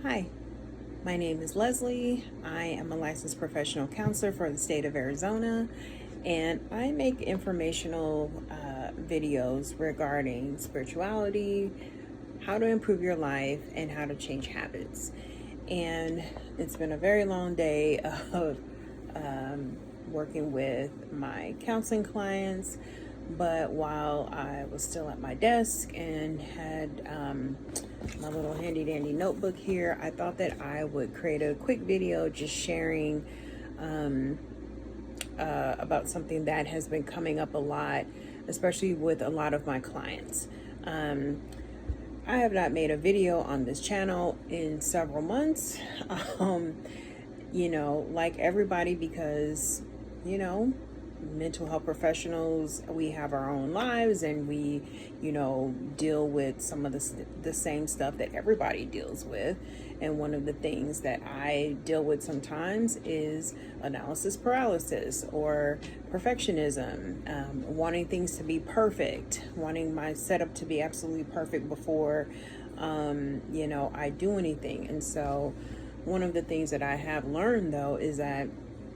Hi, my name is Leslie. I am a licensed professional counselor for the state of Arizona, and I make informational videos regarding spirituality, how to improve your life, and how to change habits. And it's been a very long day of working with my counseling clients. But while I was still at my desk and had my little handy dandy notebook here, I thought that I would create a quick video just sharing about something that has been coming up a lot, especially with a lot of my clients. I have not made a video on this channel in several months. Um, like everybody, because, mental health professionals, we have our own lives and we, deal with some of the same stuff that everybody deals with. And one of the things that I deal with sometimes is analysis paralysis or perfectionism, wanting things to be perfect, wanting my setup to be absolutely perfect before, I do anything. And so one of the things that I have learned though is that,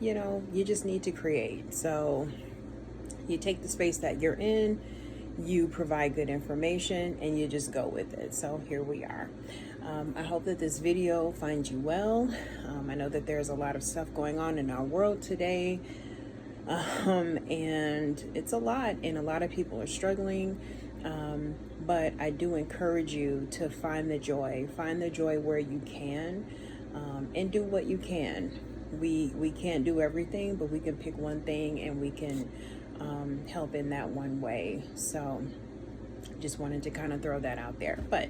you just need to create. So you take the space that you're in, you provide good information, and you just go with it. So here we are. I hope that this video finds you well. I know that there's a lot of stuff going on in our world today, and it's a lot, and a lot of people are struggling. But I do encourage you to find the joy where you can, and do what you can. We can't do everything, but we can pick one thing and we can help in that one way. So just wanted to kind of throw that out there. But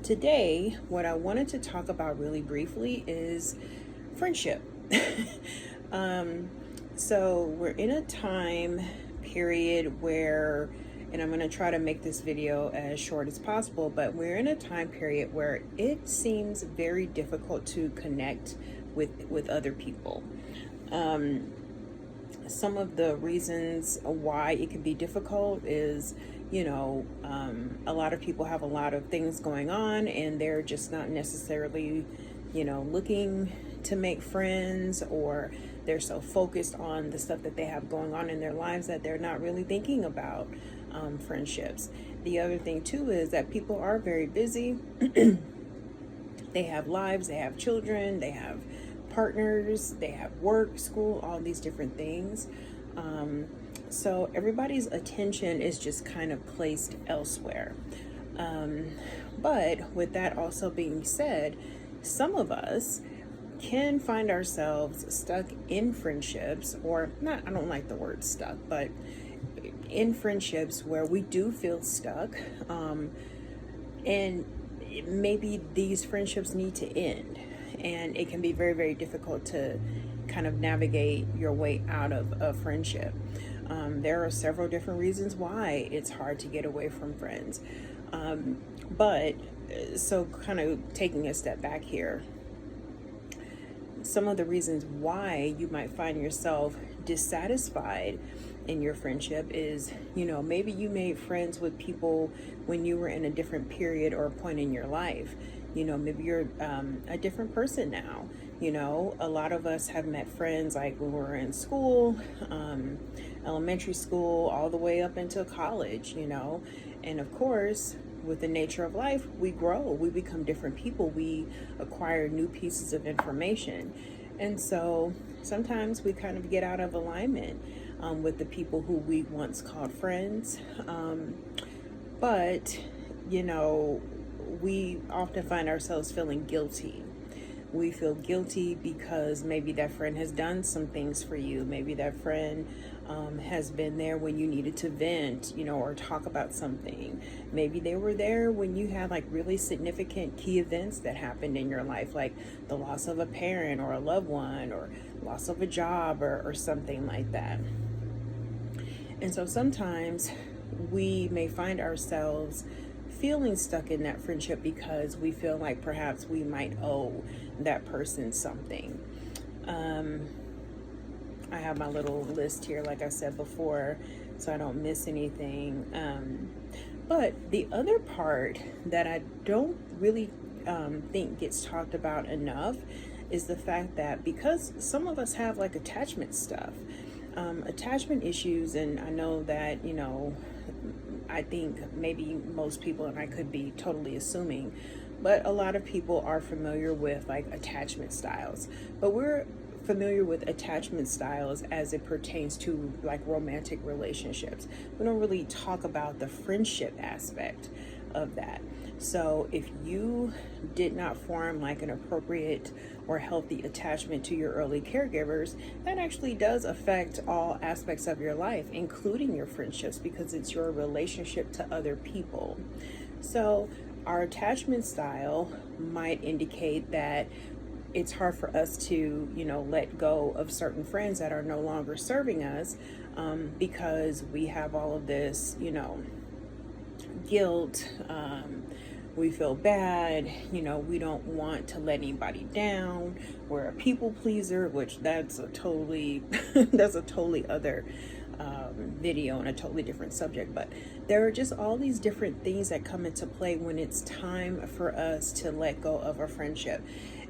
today, what I wanted to talk about really briefly is friendship. So we're in a time period where, and I'm going to try to make this video as short as possible, but we're in a time period where it seems very difficult to connect with other people. Some of the reasons why it can be difficult is, a lot of people have a lot of things going on and they're just not necessarily, looking to make friends, or they're so focused on the stuff that they have going on in their lives that they're not really thinking about friendships. The other thing too is that people are very busy. They have lives, they have children, they have partners, they have work, school, all these different things. So everybody's attention is just kind of placed elsewhere. But with that also being said, some of us can find ourselves stuck in friendships, or not, I don't like the word stuck, but in friendships where we do feel stuck. And maybe these friendships need to end, and it can be very, very difficult to kind of navigate your way out of a friendship. There are several different reasons why it's hard to get away from friends. But so kind of taking a step back here, some of the reasons why you might find yourself dissatisfied in your friendship is, maybe you made friends with people when you were in a different period or point in your life. Maybe you're a different person now. A lot of us have met friends like when we were in school, elementary school, all the way up into college, and of course, with the nature of life, we grow, we become different people, we acquire new pieces of information. And so sometimes we kind of get out of alignment with the people who we once called friends. But, we often find ourselves feeling guilty. We feel guilty because maybe that friend has done some things for you. Maybe that friend has been there when you needed to vent, or talk about something. Maybe they were there when you had like really significant key events that happened in your life, like the loss of a parent or a loved one, or loss of a job, or something like that. And so sometimes we may find ourselves feeling stuck in that friendship because we feel like perhaps we might owe that person something. I have my little list here, like I said before, so I don't miss anything. But the other part that I don't really think gets talked about enough is the fact that because some of us have like attachment stuff, attachment issues, and I know that, you know, I think maybe most people, and I could be totally assuming, but a lot of people are familiar with like attachment styles. But we're familiar with attachment styles as it pertains to like romantic relationships. We don't really talk about the friendship aspect of that. So if you did not form like an appropriate or healthy attachment to your early caregivers, that actually does affect all aspects of your life, including your friendships, because it's your relationship to other people. So our attachment style might indicate that it's hard for us to, you know, let go of certain friends that are no longer serving us, because we have all of this, you know, guilt. We feel bad, you know, we don't want to let anybody down. We're a people pleaser, which that's a totally that's a totally other video and a totally different subject. But there are just all these different things that come into play when it's time for us to let go of a friendship.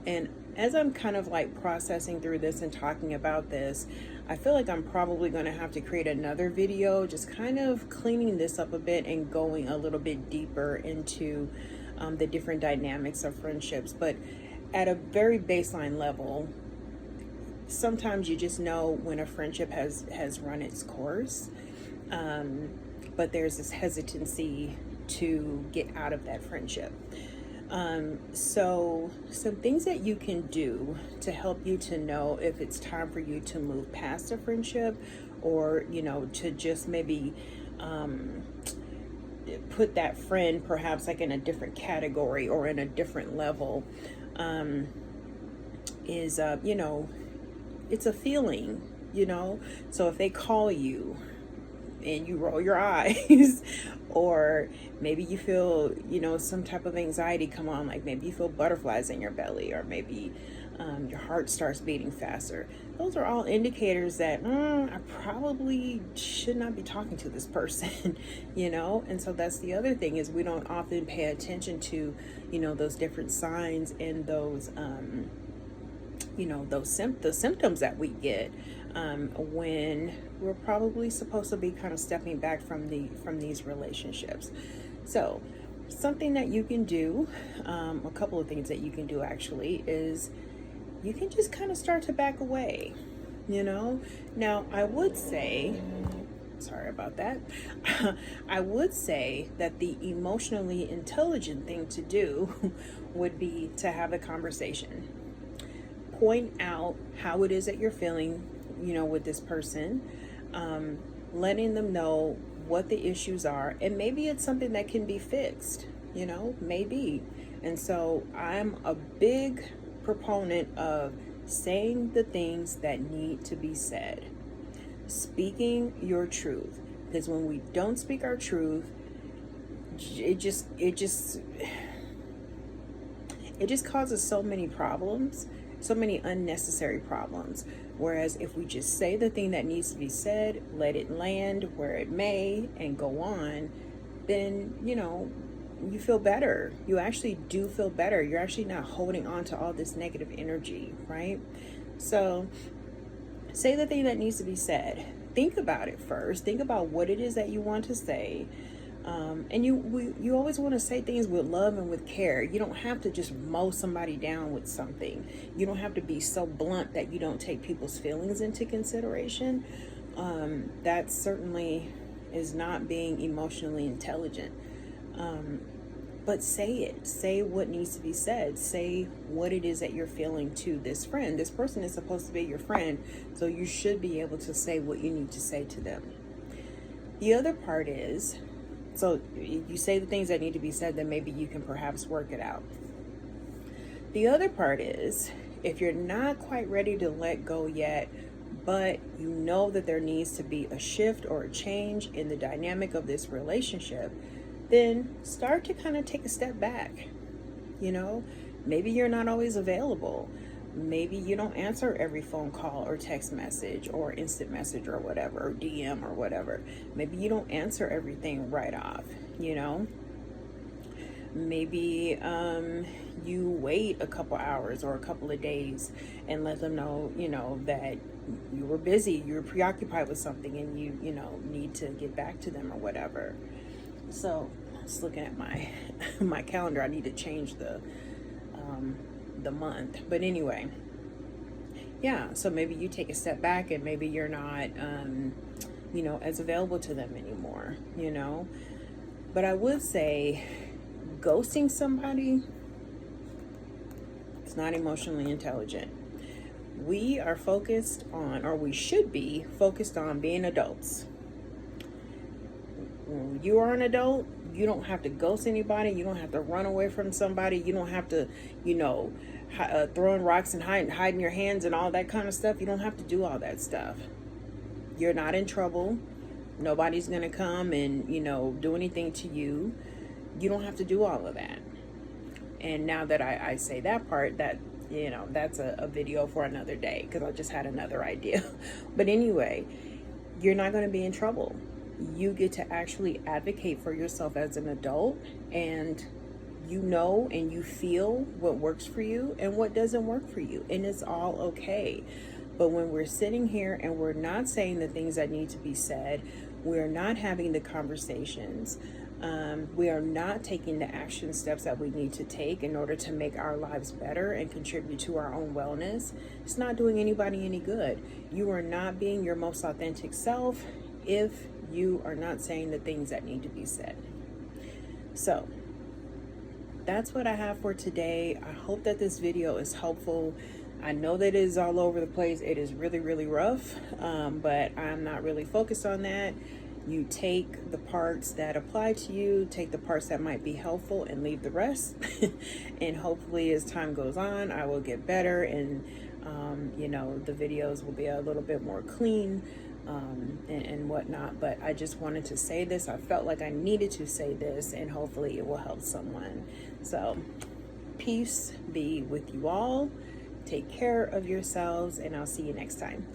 And as I'm kind of like processing through this and talking about this, I feel like I'm probably going to have to create another video just kind of cleaning this up a bit and going a little bit deeper into the different dynamics of friendships. But at a very baseline level, sometimes you just know when a friendship has run its course, but there's this hesitancy to get out of that friendship. So some things that you can do to help you to know if it's time for you to move past a friendship, or, you know, to just maybe put that friend perhaps like in a different category or in a different level, is, you know, it's a feeling, you know. So if they call you and you roll your eyes, or maybe you feel, you know, some type of anxiety come on, like maybe you feel butterflies in your belly, or maybe your heart starts beating faster. Those are all indicators that I probably should not be talking to this person, you know. And so that's the other thing, is we don't often pay attention to, you know, those different signs and those you know, those the symptoms that we get when we're probably supposed to be kind of stepping back from these relationships. So something that you can do, a couple of things that you can do actually, is you can just kind of start to back away, you know. Now I would say, sorry about that, I would say that the emotionally intelligent thing to do would be to have a conversation. Point out how it is that you're feeling, you know, with this person, letting them know what the issues are, and maybe it's something that can be fixed, you know, maybe. And so I'm a big proponent of saying the things that need to be said, speaking your truth, because when we don't speak our truth, it just causes so many problems, so many unnecessary problems. Whereas if we just say the thing that needs to be said, let it land where it may, and go on, then, you know, you feel better. You actually do feel better. You're actually not holding on to all this negative energy, right? So say the thing that needs to be said. Think about it first. Think about what it is that you want to say. And you always want to say things with love and with care. You don't have to just mow somebody down with something. You don't have to be so blunt that you don't take people's feelings into consideration. That certainly is not being emotionally intelligent. But say it. Say what needs to be said. Say what it is that you're feeling to this friend. This person is supposed to be your friend, so you should be able to say what you need to say to them. The other part is, so you say the things that need to be said, then maybe you can perhaps work it out. The other part is, if you're not quite ready to let go yet, but you know that there needs to be a shift or a change in the dynamic of this relationship, then start to kind of take a step back. You know, maybe you're not always available. Maybe you don't answer every phone call or text message or instant message or whatever, or DM or whatever. Maybe you don't answer everything right off, you know. Maybe you wait a couple hours or a couple of days and let them know, you know, that you were busy, you were preoccupied with something, and you know, need to get back to them or whatever. So just looking at my my calendar, I need to change the month. But anyway, yeah, so maybe you take a step back and maybe you're not you know, as available to them anymore, you know. But I would say ghosting somebody, it's not emotionally intelligent. We are focused on, or we should be focused on, being adults. When you are an adult, you don't have to ghost anybody. You don't have to run away from somebody. You don't have to, you know, throwing rocks and hiding your hands and all that kind of stuff. You don't have to do all that stuff. You're not in trouble. Nobody's going to come and, you know, do anything to you. You don't have to do all of that. And now that I say that part, that, you know, that's a video for another day, because I just had another idea. But anyway, you're not going to be in trouble. You get to actually advocate for yourself as an adult, and you know and you feel what works for you and what doesn't work for you, and it's all okay. But when we're sitting here and we're not saying the things that need to be said, we're not having the conversations, we are not taking the action steps that we need to take in order to make our lives better and contribute to our own wellness, it's not doing anybody any good. You are not being your most authentic self if you are not saying the things that need to be said. So that's what I have for today. I hope that this video is helpful. I know that it is all over the place. It is really, really rough, but I'm not really focused on that. You take the parts that apply to you, take the parts that might be helpful, and leave the rest. And hopefully as time goes on, I will get better, and you know, the videos will be a little bit more clean and whatnot. But I just wanted to say this. I felt like I needed to say this, and hopefully it will help someone. So peace be with you all. Take care of yourselves, and I'll see you next time.